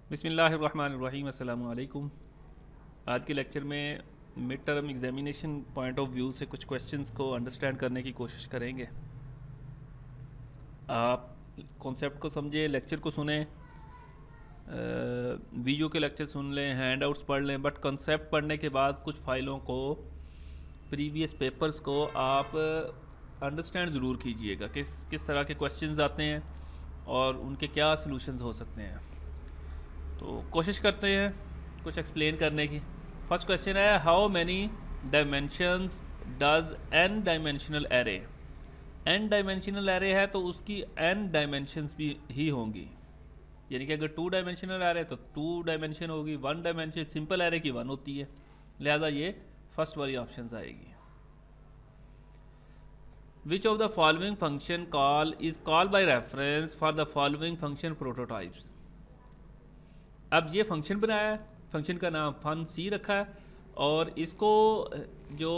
बिस्मिल्लाहिर्रहमानिर्रहीम अस्सलामु अलैकुम। आज के लेक्चर में mid term examination point of view से कुछ क्वेश्चंस को अंडरस्टैंड करने की कोशिश करेंगे। आप कॉन्सेप्ट को समझें, लेक्चर को सुने, वीडियो के लेक्चर सुन लें, हैंड आउट्स पढ़ लें, बट कॉन्सेप्ट पढ़ने के बाद कुछ फ़ाइलों को, प्रीवियस पेपर्स को आप अंडरस्टैंड ज़रूर कीजिएगा किस तरह के क्वेश्चंस आते हैं और उनके क्या सलूशंस हो सकते हैं। तो कोशिश करते हैं कुछ एक्सप्लेन करने की। फर्स्ट क्वेश्चन है, how many dimensions does N dimensional array. N dimensional array है तो उसकी एन डायमेंशंस भी ही होंगी, यानी कि अगर 2 डायमेंशनल एरे तो 2 डायमेंशन होगी, 1 डायमेंशन सिंपल एरे की 1 होती है, लिहाजा ये फर्स्ट वाली ऑप्शन आएगी। विच of the following function call is call by reference for the following function prototypes. अब ये फंक्शन बनाया है, फंक्शन का नाम फन सी रखा है और इसको जो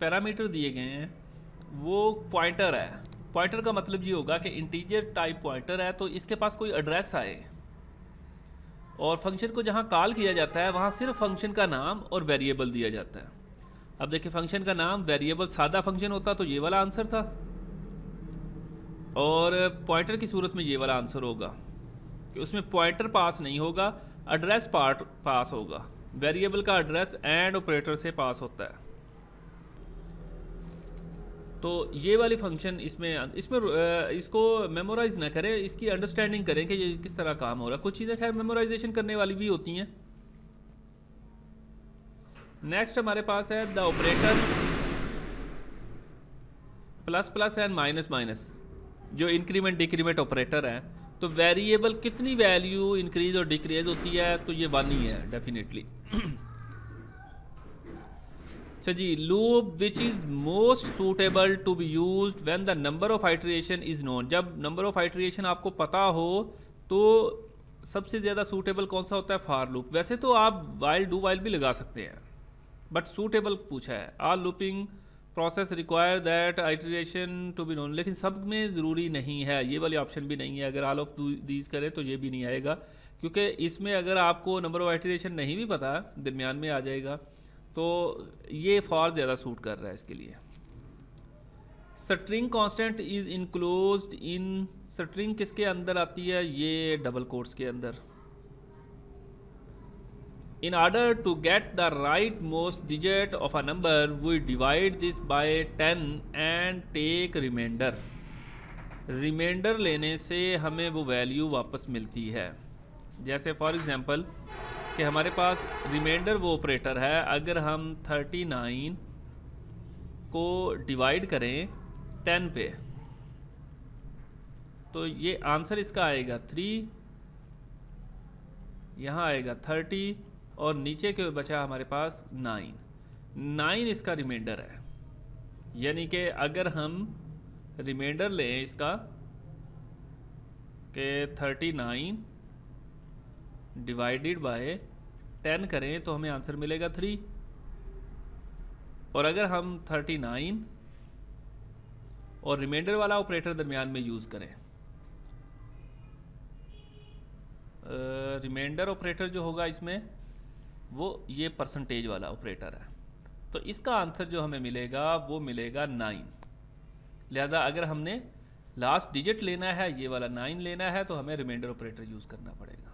पैरामीटर दिए गए हैं वो पॉइंटर है। पॉइंटर का मतलब ये होगा कि इंटीजर टाइप पॉइंटर है, तो इसके पास कोई एड्रेस आए और फंक्शन को जहाँ कॉल किया जाता है वहाँ सिर्फ फंक्शन का नाम और वेरिएबल दिया जाता है। अब देखिए, फंक्शन का नाम वेरिएबल सादा फंक्शन होता तो ये वाला आंसर था, और पॉइंटर की सूरत में ये वाला आंसर होगा कि उसमें पॉइंटर पास नहीं होगा, एड्रेस पार्ट पास होगा। वेरिएबल का एड्रेस एंड ऑपरेटर से पास होता है। तो ये वाली फंक्शन इसमें इसको मेमोराइज ना करें, इसकी अंडरस्टैंडिंग करें कि ये किस तरह काम हो रहा है। कुछ चीज़ें खैर मेमोराइजेशन करने वाली भी होती हैं। नेक्स्ट हमारे पास है the operator plus plus and minus minus, जो इंक्रीमेंट डिक्रीमेंट ऑपरेटर है। तो वेरिएबल कितनी वैल्यू इंक्रीज और डिक्रीज होती है, तो ये 1 ही है डेफिनेटली। अच्छा जी, loop which is most suitable to be used when the number of iteration is known. जब नंबर ऑफ आइटरेशन आपको पता हो तो सबसे ज़्यादा सूटेबल कौन सा होता है? For loop. वैसे तो आप वाइल डू वाइल भी लगा सकते हैं, बट सूटेबल पूछा है। All looping process require that iteration to be known, लेकिन सब में ज़रूरी नहीं है, ये वाली ऑप्शन भी नहीं है। अगर ऑल ऑफ दीज करें तो ये भी नहीं आएगा, क्योंकि इसमें अगर आपको नंबर ऑफ आइटरेशन नहीं भी पता, दरमियान में आ जाएगा, तो ये फॉर ज़्यादा सूट कर रहा है इसके लिए। String constant is enclosed in, string किसके अंदर आती है? ये डबल कोट्स के अंदर। In order to get the rightmost digit of a number, we divide this by 10 and take remainder. Reminder लेने से हमें वो वैल्यू वापस मिलती है। जैसे फॉर एग्जांपल कि हमारे पास रिमाइंडर वो ऑपरेटर है, अगर हम 39 को डिवाइड करें 10 पे तो ये आंसर इसका आएगा 3, यहाँ आएगा 30 और नीचे के बचा हमारे पास 9 इसका रिमाइंडर है। यानी कि अगर हम रिमाइंडर लें इसका कि 39 डिवाइडेड बाय 10 करें तो हमें आंसर मिलेगा 3, और अगर हम 39 और रिमाइंडर वाला ऑपरेटर दरमियान में यूज़ करें, रिमाइंडर ऑपरेटर जो होगा इसमें वो ये परसेंटेज वाला ऑपरेटर है, तो इसका आंसर जो हमें मिलेगा वो मिलेगा 9। लिहाजा अगर हमने लास्ट डिजिट लेना है, ये वाला 9 लेना है, तो हमें रिमाइंडर ऑपरेटर यूज़ करना पड़ेगा।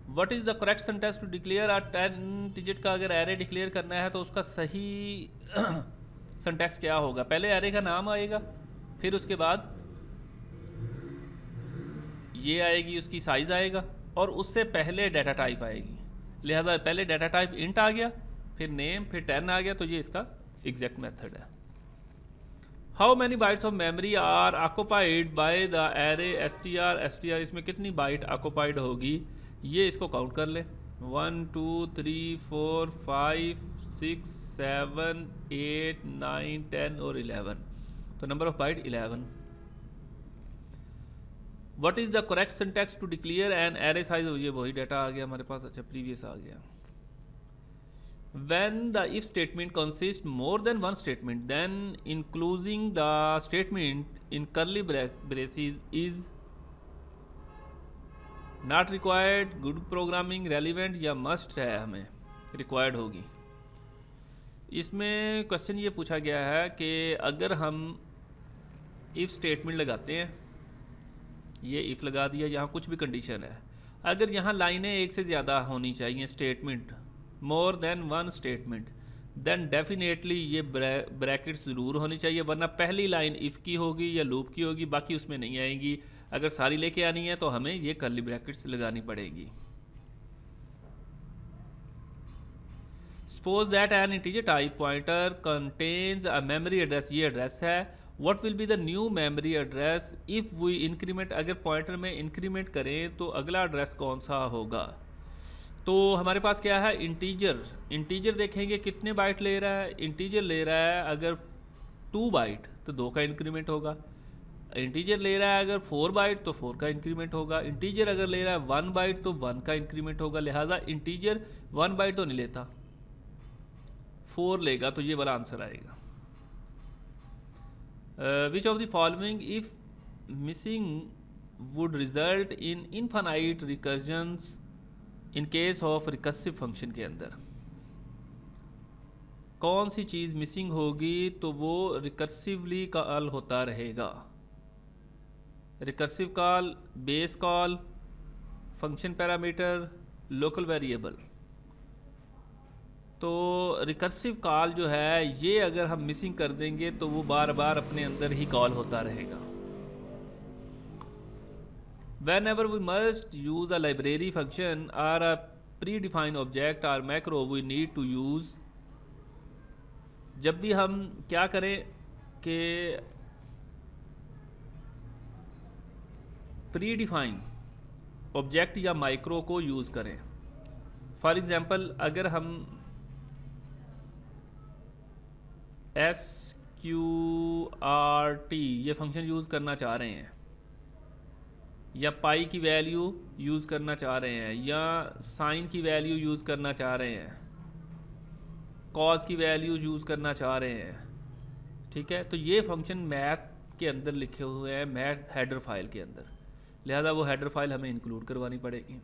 What is the correct syntax to declare a 10 digit का अगर एरे डिक्लेयर करना है तो उसका सही सिंटैक्स क्या होगा? पहले एरे का नाम आएगा, फिर उसके बाद ये आएगी, उसकी साइज़ आएगा, और उससे पहले डाटा टाइप आएगी। लिहाजा पहले डाटा टाइप इंट आ गया, फिर नेम, फिर 10 आ गया, तो ये इसका एग्जैक्ट मेथड है। How many bytes of memory are occupied by the array S T R. इसमें कितनी बाइट ऑक्यूपाइड होगी, ये इसको काउंट कर लें। 1 2 3 4 5 6 7 8 9 10 और 11, तो number of byte 11। What is the correct syntax to declare an array size? ये वही डाटा आ गया हमारे पास। अच्छा, प्रीवियस आ गया। When the if statement consists more than one statement, then including the statement in curly braces is not required, good programming, relevant या must है, हमें required होगी। इसमें क्वेश्चन ये पूछा गया है कि अगर हम if स्टेटमेंट लगाते हैं, ये if लगा दिया, यहाँ कुछ भी कंडीशन है, अगर यहाँ लाइनें एक से ज़्यादा होनी चाहिए, statement more than one statement, then definitely ये ब्रैकेट्स ज़रूर होनी चाहिए, वरना पहली लाइन इफ़ की होगी या लूप की होगी, बाकी उसमें नहीं आएंगी। अगर सारी लेके आनी है तो हमें ये कर्ली ब्रैकेट्स लगानी पड़ेगी। Suppose that an integer type pointer contains a memory address, ये एड्रेस है। What will be the new memory address if we increment, अगर पॉइंटर में इंक्रीमेंट करें तो अगला एड्रेस कौन सा होगा। तो हमारे पास क्या है, इंटीजर। इंटीजर देखेंगे कितने बाइट ले रहा है, इंटीजर ले रहा है अगर 2 बाइट तो 2 का इंक्रीमेंट होगा, इंटीजर ले रहा है अगर 4 बाइट तो 4 का इंक्रीमेंट होगा, इंटीजर अगर ले रहा है 1 बाइट तो 1 का इंक्रीमेंट होगा। लिहाजा इंटीजर 1 बाइट तो नहीं लेता, 4 लेगा, तो ये वाला आंसर आएगा। Which of the following if missing would result in infinite recursions in case of recursive function के अंदर कौन सी चीज़ मिसिंग होगी तो वो रिकर्सिवली कॉल होता रहेगा। Recursive call, base call, function parameter, local variable. तो रिकर्सिव कॉल जो है ये अगर हम मिसिंग कर देंगे तो वो बार बार अपने अंदर ही कॉल होता रहेगा। Whenever we must use a library function or a predefined object or macro, we need to use, जब भी हम क्या करें कि प्रीडिफाइन ऑब्जेक्ट या माइक्रो को यूज़ करें। फॉर एग्ज़ाम्पल अगर हम SQRT ये फंक्शन यूज़ करना चाह रहे हैं, या पाई की वैल्यू यूज़ करना चाह रहे हैं, या साइन की वैल्यू यूज़ करना चाह रहे हैं, कॉज की वैल्यू यूज़ करना चाह रहे हैं, ठीक है, तो ये फंक्शन मैथ के अंदर लिखे हुए हैं, मैथ हेडर फाइल के अंदर, लिहाजा वो हेडर फाइल हमें इंक्लूड करवानी पड़ेगी।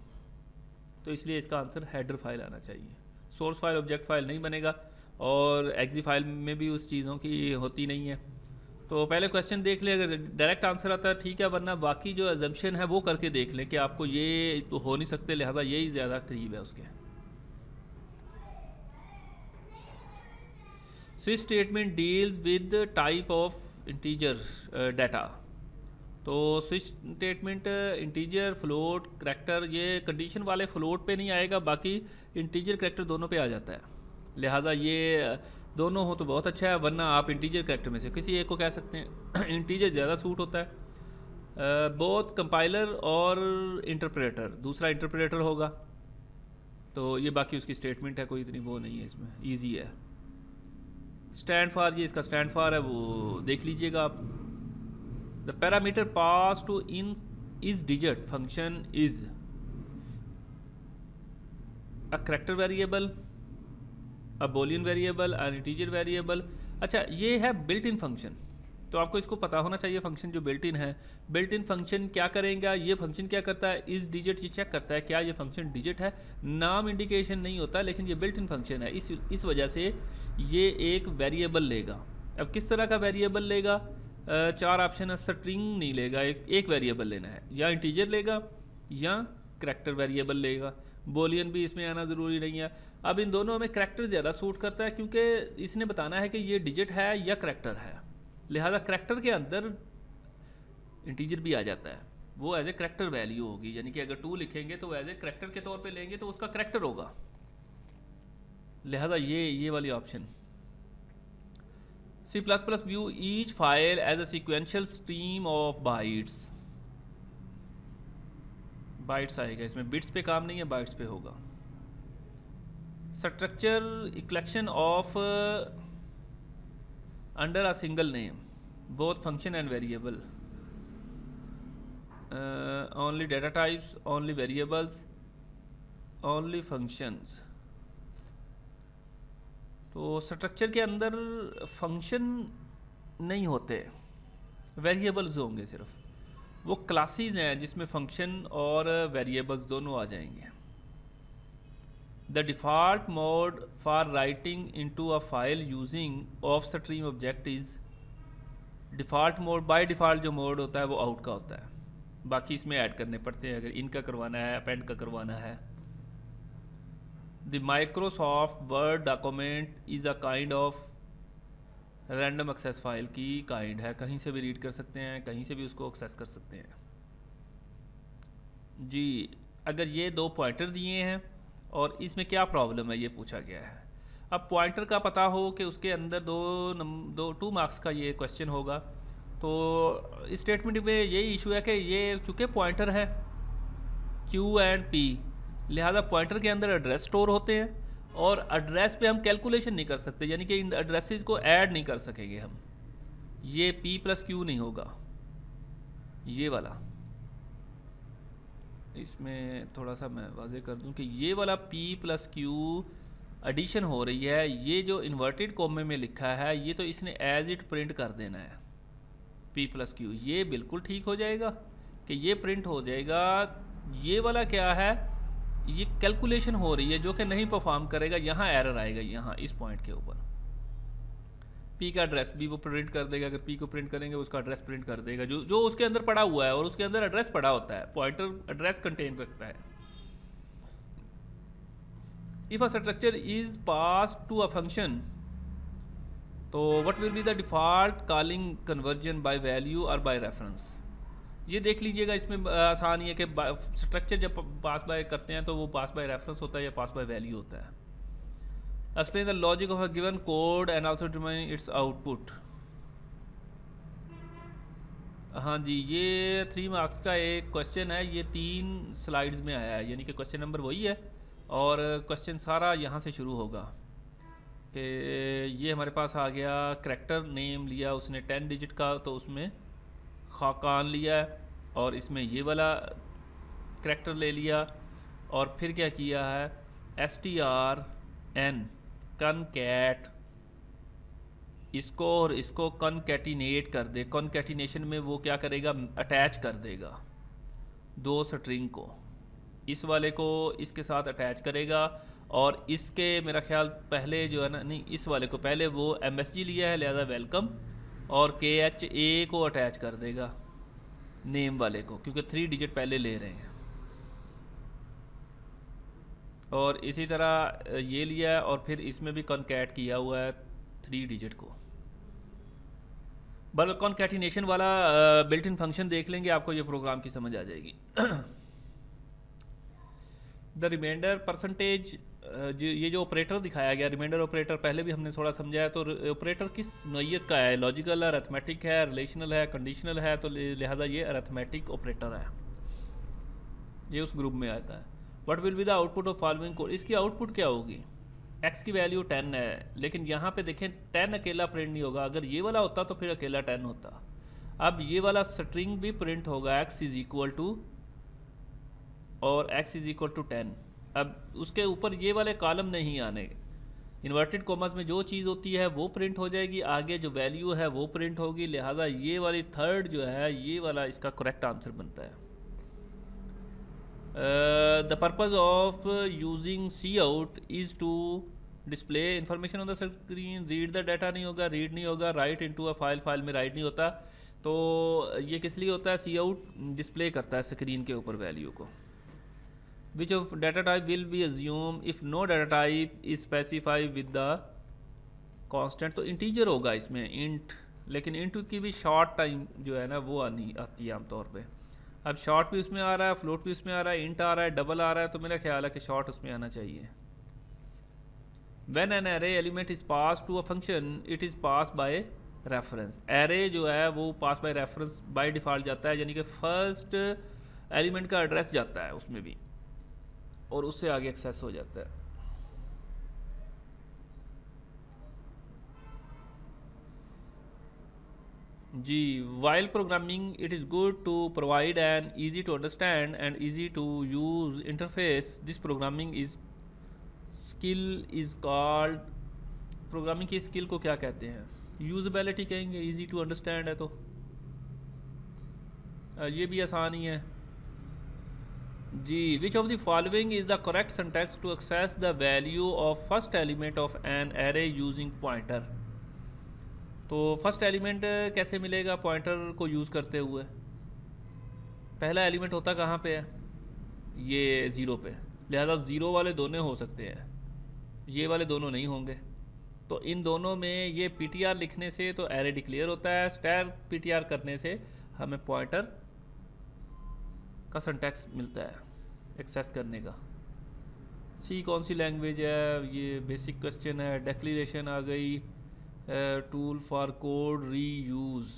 तो इसलिए इसका आंसर हेडर फाइल आना चाहिए, सोर्स फाइल ऑब्जेक्ट फाइल नहीं बनेगा, और एक्जी फाइल में भी उस चीज़ों की होती नहीं है। तो पहले क्वेश्चन देख ले, अगर डायरेक्ट आंसर आता है ठीक है, वरना बाकी जो अजम्पशन है वो करके देख ले कि आपको ये तो हो नहीं सकते, लिहाजा यही ज़्यादा करीब है उसके। Switch statement deals with type of integer data. तो switch statement integer, float, character, ये कंडीशन वाले फ्लोट पे नहीं आएगा, बाकी इंटीजर करैक्टर दोनों पे आ जाता है। लिहाजा ये दोनों हो तो बहुत अच्छा है, वरना आप इंटीजर करैक्टर में से किसी एक को कह सकते हैं। इंटीजर ज़्यादा सूट होता है। बोथ कंपाइलर और इंटरप्रेटर, दूसरा इंटरप्रेटर होगा, तो ये बाकी उसकी स्टेटमेंट है, कोई इतनी वो नहीं है, इसमें ईजी है। स्टैंड फॉर, ये इसका स्टैंड फॉर है, वो देख लीजिएगा आप। The parameter pass to in is digit function is a character variable, a boolean variable, an integer variable. अच्छा, ये है बिल्ट इन फंक्शन, तो आपको इसको पता होना चाहिए फंक्शन जो बिल्ट इन है। बिल्ट इन फंक्शन क्या करेगा, ये फंक्शन क्या करता है, इस डिजिट ये चेक करता है क्या ये फंक्शन डिजिट है, नाम इंडिकेशन नहीं होता, लेकिन ये बिल्ट इन फंक्शन है, इस वजह से ये एक वेरिएबल लेगा। अब किस तरह का वेरिएबल लेगा, 4 ऑप्शन है, स्ट्रिंग नहीं लेगा, एक वेरिएबल लेना है, या इंटीजर लेगा या करैक्टर वेरिएबल लेगा, बूलियन भी इसमें आना ज़रूरी नहीं है। अब इन दोनों में करैक्टर ज़्यादा सूट करता है, क्योंकि इसने बताना है कि ये डिजिट है या करैक्टर है, लिहाजा करैक्टर के अंदर इंटीजर भी आ जाता है, वो एज ए करैक्टर वैल्यू होगी, यानी कि अगर 2 लिखेंगे तो एज ए करैक्टर के तौर पे लेंगे तो उसका करैक्टर होगा, लिहाजा ये वाली option. C++ view each file as a sequential stream of bytes, bytes आएगा इसमें, बिट्स पे काम नहीं है, बाइट्स पे होगा। Structure collection of under a single name, both function and variable, only data types, only variables, only functions. तो structure के अंदर फंक्शन नहीं होते, वेरिएबल्स होंगे सिर्फ, वो क्लासेस हैं जिसमें फंक्शन और वेरिएबल्स दोनों आ जाएंगे। The default mode for writing into a file using of stream object is, default mode by default जो मोड होता है वो आउट का होता है, बाकी इसमें ऐड करने पड़ते हैं अगर इनका करवाना है, अपेंड का करवाना है। The Microsoft Word document is a kind of random access file की काइंड है, कहीं से भी रीड कर सकते हैं, कहीं से भी उसको एक्सेस कर सकते हैं जी। अगर ये दो पॉइंटर दिए हैं और इसमें क्या प्रॉब्लम है ये पूछा गया है। अब पॉइंटर का पता हो कि उसके अंदर 2 मार्क्स का ये क्वेश्चन होगा, तो इस स्टेटमेंट में यही इशू है कि ये चूँकि पॉइंटर है Q एंड P, लिहाजा पॉइंटर के अंदर एड्रेस स्टोर होते हैं और एड्रेस पे हम कैलकुलेशन नहीं कर सकते, यानी कि इन एड्रेसेस को ऐड नहीं कर सकेंगे हम। ये P + Q नहीं होगा, ये वाला, इसमें थोड़ा सा मैं वाजे कर दूं कि ये वाला P + Q एडिशन हो रही है, ये जो इन्वर्टेड कॉमे में लिखा है ये तो इसने एज इट प्रिंट कर देना है P + Q, ये बिल्कुल ठीक हो जाएगा कि ये प्रिंट हो जाएगा। ये वाला क्या है, ये कैलकुलेशन हो रही है जो कि नहीं परफॉर्म करेगा, यहाँ एरर आएगा, यहाँ इस पॉइंट के ऊपर। P का एड्रेस भी वो प्रिंट कर देगा, अगर P को प्रिंट करेंगे उसका एड्रेस प्रिंट कर देगा जो उसके अंदर पड़ा हुआ है, और उसके अंदर एड्रेस पड़ा होता है, पॉइंटर एड्रेस कंटेन रखता है। If a structure is pass to a function, तो what will be the default calling conversion by value और बाय रेफरेंस। ये देख लीजिएगा, इसमें आसान ही है कि स्ट्रक्चर जब पास बाय करते हैं तो वो पास बाय रेफरेंस होता है या पास बाय वैल्यू होता है। Explain the logic of a given code and also determine its output. हाँ जी, ये 3 मार्क्स का एक क्वेश्चन है, ये 3 स्लाइड्स में आया है, यानी कि क्वेश्चन नंबर वही है और क्वेश्चन सारा यहाँ से शुरू होगा कि ये हमारे पास आ गया, करैक्टर नेम लिया उसने 10 डिजिट का, तो उसमें खाकान लिया और इसमें ये वाला करैक्टर ले लिया और फिर क्या किया है, strn कनकैट, इसको और इसको कनकैटिनेट कर दे। कनकैटिनेशन में वो क्या करेगा, अटैच कर देगा 2 स्ट्रिंग को, इस वाले को इसके साथ अटैच करेगा और इसके मेरा ख्याल पहले जो है ना, नहीं इस वाले को पहले वो MSG लिया है लिहाजा वेलकम, और KHA को अटैच कर देगा नेम वाले को, क्योंकि 3 डिजिट पहले ले रहे हैं। और इसी तरह ये लिया है और फिर इसमें भी कॉन्कैट किया हुआ है 3 डिजिट को। बल कॉन्कैटिनेशन वाला बिल्ट इन फंक्शन देख लेंगे, आपको ये प्रोग्राम की समझ आ जाएगी। द रिमाइंडर परसेंटेज, ये जो ऑपरेटर दिखाया गया, रिमाइंडर ऑपरेटर पहले भी हमने थोड़ा समझाया, तो ऑपरेटर किस नोयत का है, लॉजिकल है, अरिथमेटिक है, रिलेशनल है, कंडीशनल है, तो लिहाजा ये अरिथमेटिक ऑपरेटर है, ये उस ग्रुप में आता है। What will be the output of following code, इसकी आउटपुट क्या होगी, x की वैल्यू 10 है, लेकिन यहाँ पे देखें 10 अकेला प्रिंट नहीं होगा, अगर ये वाला होता तो फिर अकेला 10 होता। अब ये वाला स्ट्रिंग भी प्रिंट होगा x = और x = 10। अब उसके ऊपर ये वाले कॉलम नहीं आने, इन्वर्टेड कॉमर्स में जो चीज़ होती है वो प्रिंट हो जाएगी, आगे जो वैल्यू है वो प्रिंट होगी, लिहाजा ये वाली थर्ड जो है ये वाला इसका करेक्ट आंसर बनता है। The purpose of using cout is to display information on the screen, read the data नहीं होगा, रीड नहीं होगा, write into a file, file में राइट नहीं होता, तो ये किस लिए होता है, cout डिस्प्ले करता है स्क्रीन के ऊपर वैल्यू को। Which of data type will be assume if no data type is specify with the constant, तो इंटीजर होगा इसमें इंट, लेकिन इंट की भी शॉर्ट टाइम जो है ना वो आती है आमतौर पे। अब शॉर्ट भी उसमें आ रहा है, फ्लोट भी उसमें आ रहा है, इंट आ रहा है, डबल आ रहा है, तो मेरा ख्याल है कि शॉर्ट उसमें आना चाहिए। When an array element is pass to a function it is pass by reference, array जो है वो pass by reference by default जाता है, यानी कि फर्स्ट एलिमेंट का एड्रेस जाता है उसमें भी और उससे आगे एक्सेस हो जाता है। जी, while programming it is good to provide an easy to understand and easy to use interface, this programming is skill is called programming की स्किल को क्या कहते हैं? यूजबिलिटी कहेंगे, इजी टू अंडरस्टैंड है तो ये भी आसान ही है जी। Which of the following is the correct syntax to access the value of first element of an array using pointer? तो फर्स्ट एलिमेंट कैसे मिलेगा पॉइंटर को यूज़ करते हुए? पहला एलिमेंट होता कहाँ पे है? ये ज़ीरो पे, लिहाजा ज़ीरो वाले दोनों हो सकते हैं, ये वाले दोनों नहीं होंगे। तो इन दोनों में ये ptr लिखने से तो एरे डिक्लेयर होता है, स्टैर ptr करने से हमें पॉइंटर का सिंटैक्स मिलता है एक्सेस करने का। सी कौन सी लैंग्वेज है? ये बेसिक क्वेश्चन है। डिक्लेरेशन आ गई। Tool for code reuse,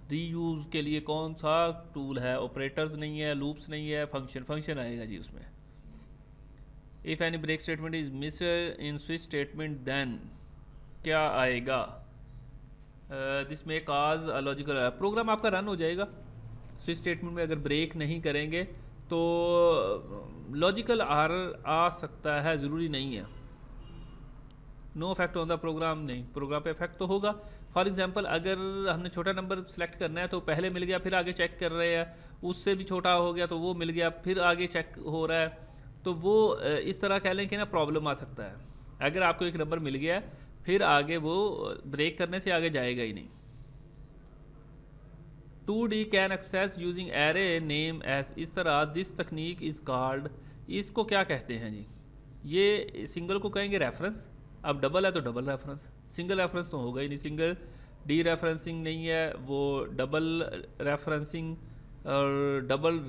reuse के लिए कौन सा टूल है? ऑपरेटर्स नहीं है, लूप्स नहीं है, फंक्शन आएगा जी उसमें। If any break statement is miss in switch statement then क्या आएगा? दिस में काज लॉजिकल प्रोग्राम आपका रन हो जाएगा। स्विच स्टेटमेंट में अगर ब्रेक नहीं करेंगे तो लॉजिकल एरर आ सकता है, ज़रूरी नहीं है। No effect on the program, नहीं, प्रोग्राम पे इफेक्ट तो होगा। फॉर एग्जांपल अगर हमने छोटा नंबर सेलेक्ट करना है तो पहले मिल गया, फिर आगे चेक कर रहे हैं, उससे भी छोटा हो गया तो वो मिल गया, फिर आगे चेक हो रहा है, तो वो इस तरह कह लें कि ना प्रॉब्लम आ सकता है। अगर आपको एक नंबर मिल गया फिर आगे वो ब्रेक करने से आगे जाएगा ही नहीं। 2D can access using array name S, इस तरह दिस तकनीक इज़ कॉल्ड, इसको क्या कहते हैं जी? ये सिंगल को कहेंगे रेफरेंस, अब डबल है तो डबल रेफरेंस, सिंगल रेफरेंस तो होगा ही नहीं। सिंगल डी रेफरेंसिंग नहीं है, वो डबल रेफरेंसिंग और डबल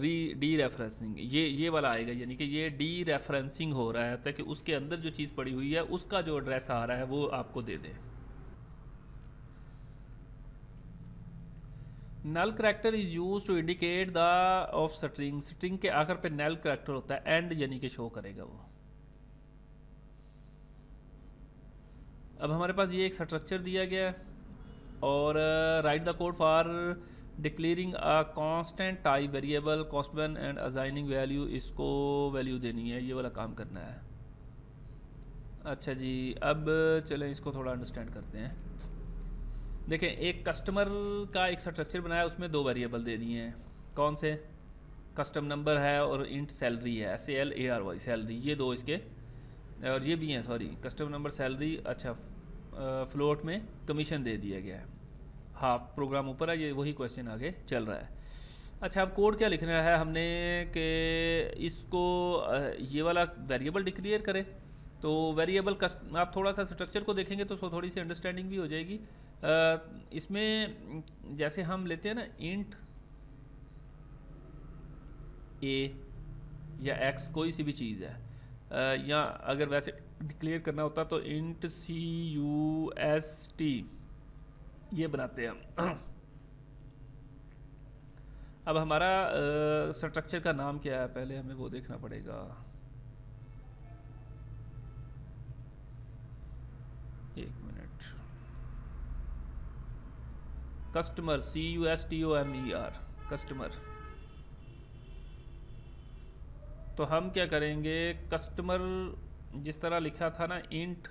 डी रेफरेंसिंग ये वाला आएगा। यानी कि ये डी रेफरेंसिंग हो रहा है ताकि उसके अंदर जो चीज़ पड़ी हुई है उसका जो एड्रेस आ रहा है वो आपको दे दे। Null character is use to indicate the of string, string के आखिर पे नल करैक्टर होता है, एंड यानी कि शो करेगा वो। अब हमारे पास ये एक स्ट्रक्चर दिया गया है और right the code for declaring a constant type variable constant and assigning value, इसको वैल्यू देनी है, ये वाला काम करना है। अच्छा जी, अब चलें इसको थोड़ा अंडरस्टैंड करते हैं। देखें, एक कस्टमर का एक स्ट्रक्चर बनाया, उसमें दो वेरिएबल दे दिए हैं। कौन से? कस्टम नंबर है और इंट सैलरी है, SALARY सैलरी, ये दो इसके, और ये भी हैं, सॉरी, कस्टम नंबर सैलरी। अच्छा, फ्लोट में कमीशन दे दिया गया है। हाफ प्रोग्राम ऊपर है, ये वही क्वेश्चन आगे चल रहा है। अच्छा, अब कोड क्या लिखना है हमने कि इसको ये वाला वेरिएबल डिक्लेयर करें। तो वेरिएबल आप थोड़ा सा स्ट्रक्चर को देखेंगे तो थोड़ी सी अंडरस्टैंडिंग भी हो जाएगी। इसमें जैसे हम लेते हैं ना इंट ए या एक्स, कोई सी भी चीज़ है, या अगर वैसे डिक्लेयर करना होता तो इंट CUST ये बनाते हैं हम। अब हमारा स्ट्रक्चर का नाम क्या है पहले हमें वो देखना पड़ेगा। एक मिनट, कस्टमर, CUSTOMER, कस्टमर। तो हम क्या करेंगे, कस्टमर जिस तरह लिखा था ना, इंट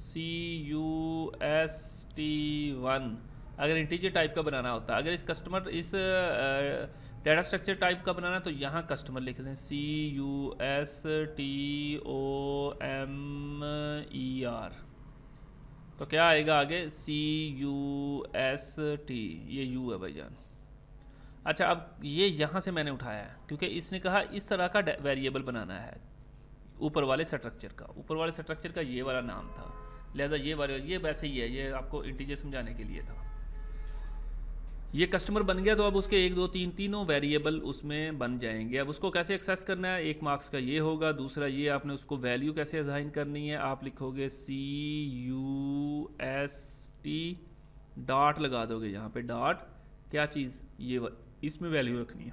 CUST1, अगर इंटीजर टाइप का बनाना होता, अगर इस कस्टमर इस डाटा स्ट्रक्चर टाइप का बनाना तो यहाँ कस्टमर लिख दें CUSTOMER, तो क्या आएगा आगे CUST, ये यू है भाईजान। अच्छा, अब ये यहाँ से मैंने उठाया है क्योंकि इसने कहा इस तरह का वेरिएबल बनाना है ऊपर वाले स्ट्रक्चर का, ऊपर वाले स्ट्रक्चर का ये वाला नाम था, लिहाजा ये वैसे ही है, ये आपको इंटीजर समझाने के लिए था। ये कस्टमर बन गया तो अब उसके 1 2 3 तीनों वेरिएबल उसमें बन जाएंगे। अब उसको कैसे एक्सेस करना है, 1 मार्क्स का ये होगा, दूसरा ये आपने उसको वैल्यू कैसे असाइन करनी है, आप लिखोगे CUST डॉट लगा दोगे यहाँ पे, डॉट क्या चीज़, ये इसमें वैल्यू रखनी है।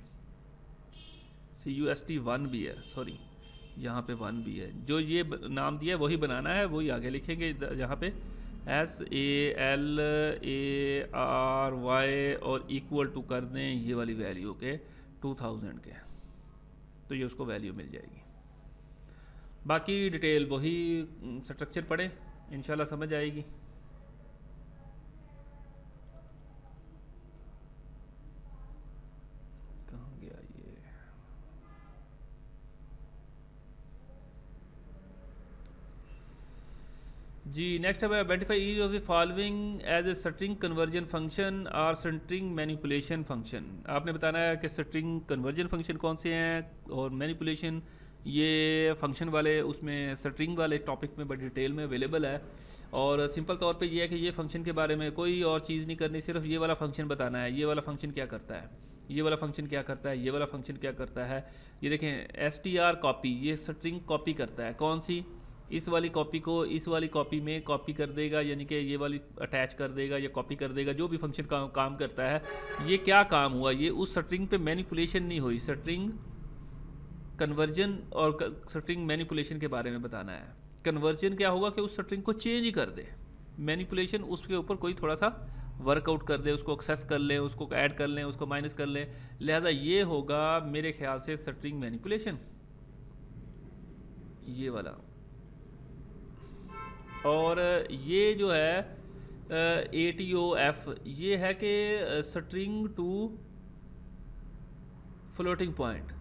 CUST1 भी है, सॉरी यहाँ पे 1 भी है, जो ये नाम दिया है वही बनाना है, वही आगे लिखेंगे यहाँ पे SALARY और इक्वल टू कर दें ये वाली वैल्यू के 2000 के, तो ये उसको वैल्यू मिल जाएगी। बाकी डिटेल वही स्ट्रक्चर पढ़ें, इंशाल्लाह समझ आएगी। कहाँ गया ये? जी नेक्स्ट है identify each of the following as a string conversion function और स्ट्रिंग मैनिपुलेशन फंक्शन। आपने बताना है कि स्ट्रिंग कन्वर्जन फंक्शन कौन से हैं और मैनिपुलेशन ये फंक्शन वाले उसमें स्ट्रिंग वाले टॉपिक में बड़ी डिटेल में अवेलेबल है। और सिंपल तौर पे ये है कि ये फंक्शन के बारे में कोई और चीज़ नहीं करनी, सिर्फ ये वाला फंक्शन बताना है, ये वाला फंक्शन क्या करता है, ये वाला फंक्शन क्या करता है, ये वाला फंक्शन क्या करता है। ये देखें str कॉपी, ये स्ट्रिंग कॉपी करता है, कौन सी, इस वाली कॉपी को इस वाली कॉपी में कॉपी कर देगा, यानी कि ये वाली अटैच कर देगा या कॉपी कर देगा। जो भी फंक्शन काम करता है, ये क्या काम हुआ, ये उस स्ट्रिंग पे मैनिपुलेशन नहीं हुई। स्ट्रिंग कन्वर्जन और स्ट्रिंग मैनिपुलेशन के बारे में बताना है। कन्वर्जन क्या होगा कि उस स्ट्रिंग को चेंज ही कर दे, मैनिपुलेशन उसके ऊपर कोई थोड़ा सा वर्कआउट कर दे, उसको एक्सेस कर लें, उसको ऐड कर लें, उसको माइनस कर लें। लिहाजा ये होगा मेरे ख्याल से स्ट्रिंग मैनिपुलेशन, ये वाला। और ये जो है ATOF, ये है कि स्ट्रिंग टू फ्लोटिंग पॉइंट,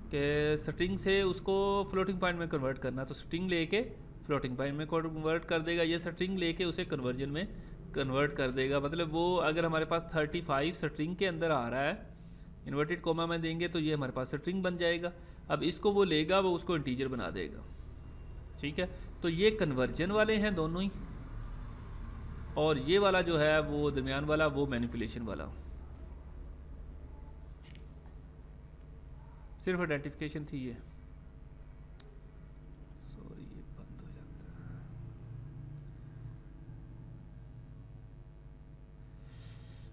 के स्ट्रिंग से उसको फ्लोटिंग पॉइंट में कन्वर्ट करना, तो स्ट्रिंग लेके फ्लोटिंग पॉइंट में कन्वर्ट कर देगा, ये स्ट्रिंग लेके उसे कन्वर्जन में कन्वर्ट कर देगा। मतलब वो अगर हमारे पास 35 स्ट्रिंग के अंदर आ रहा है, इन्वर्टेड कोमा में देंगे तो ये हमारे पास स्ट्रिंग बन जाएगा। अब इसको वो लेगा, वो उसको इंटीजर बना देगा, ठीक है। तो ये कन्वर्जन वाले हैं दोनों ही, और ये वाला जो है वो दरमियान वाला वो मैनिपुलेशन वाला। सिर्फ आइडेंटिफिकेशन थी ये, सॉरी ये बंद हो जाता है।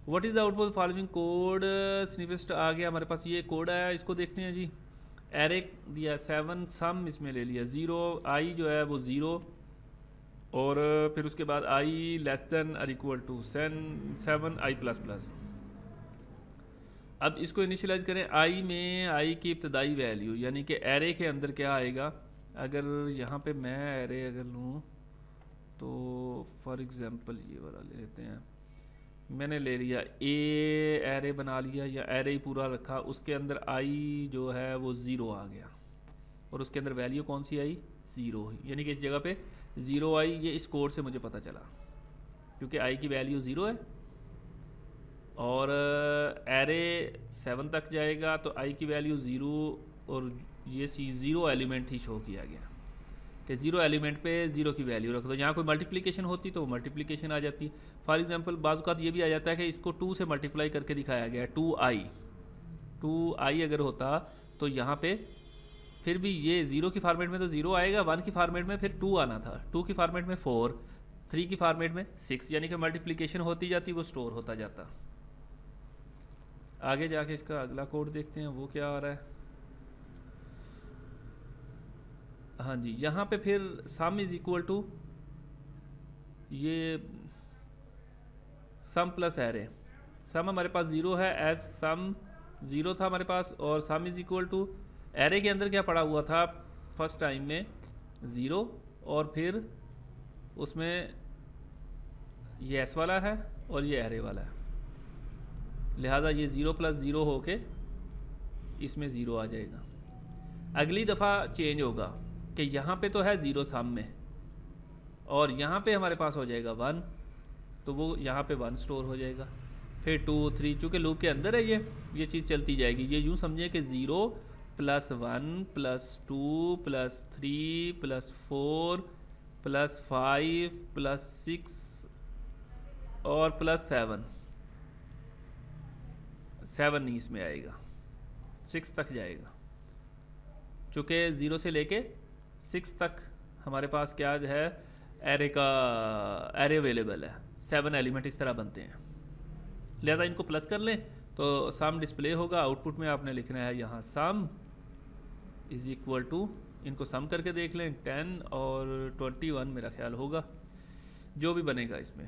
What is the output following code snippet आ गया हमारे पास, ये कोड है, इसको देखते हैं जी। एरे दिया 7, सम इसमें ले लिया 0, आई जो है वो 0, और फिर उसके बाद आई लेस देन और equal to 7 I plus plus. अब इसको इनिशियलाइज करें आई में, आई की इब्तदाई वैल्यू, यानी कि एरे के अंदर क्या आएगा। अगर यहाँ पे मैं एरे अगर लूँ तो फॉर एग्जांपल ये वाला ले लेते हैं, मैंने ले लिया ए एरे बना लिया या एरे ही पूरा रखा, उसके अंदर आई जो है वो 0 आ गया, और उसके अंदर वैल्यू कौन सी आई, 0, यानी कि इस जगह पे 0 आई। ये इस कोड से मुझे पता चला, क्योंकि आई की वैल्यू 0 है और एरे 7 तक जाएगा तो आई की वैल्यू 0, और ये 0 एलिमेंट ही शो किया गया कि 0 एलिमेंट पे 0 की वैल्यू रख दो। यहाँ कोई मल्टीप्लिकेशन होती तो मल्टीप्लिकेशन आ जाती। फॉर एग्जांपल बाज़ ये भी आ जाता है कि इसको 2 से मल्टीप्लाई करके दिखाया गया, 2i अगर होता तो यहाँ पे फिर भी ये 0 की फॉर्मेट में तो 0 आएगा, 1 की फॉर्मेट में फिर 2 आना था, 2 की फॉर्मेट में 4, 3 की फॉर्मेट में 6, यानी कि मल्टीप्लिकेशन होती जाती, वो स्टोर होता जाता। आगे जाके इसका अगला कोड देखते हैं वो क्या आ रहा है। हाँ जी, यहाँ पे फिर सम इज इक्वल टू ये सम प्लस एरे, सम हमारे पास 0 है, एज सम 0 था हमारे पास, और sum is equal to array के अंदर क्या पड़ा हुआ था फर्स्ट टाइम में 0, और फिर उसमें ये एस वाला है और ये एरे वाला है, लिहाजा ये 0 प्लस 0 होके इसमें 0 आ जाएगा। अगली दफ़ा चेंज होगा कि यहाँ पे तो है 0 सम में, और यहाँ पे हमारे पास हो जाएगा 1, तो वो यहाँ पे 1 स्टोर हो जाएगा। फिर 2 3, चूँकि लूप के अंदर है ये चीज़ चलती जाएगी। ये यूँ समझिए कि 0 plus 1 plus 2 plus 3 plus 4 plus 5 plus 6 और प्लस 7 नहीं इसमें आएगा, 6 तक जाएगा, चूँकि 0 से लेके 6 तक हमारे पास क्या है एरे का एरे अवेलेबल है, 7 एलिमेंट इस तरह बनते हैं। लिहाजा इनको प्लस कर लें तो सम डिस्प्ले होगा। आउटपुट में आपने लिखना है यहाँ सम इज इक्वल टू, इनको सम करके देख लें 10 और 21 मेरा ख्याल होगा, जो भी बनेगा इसमें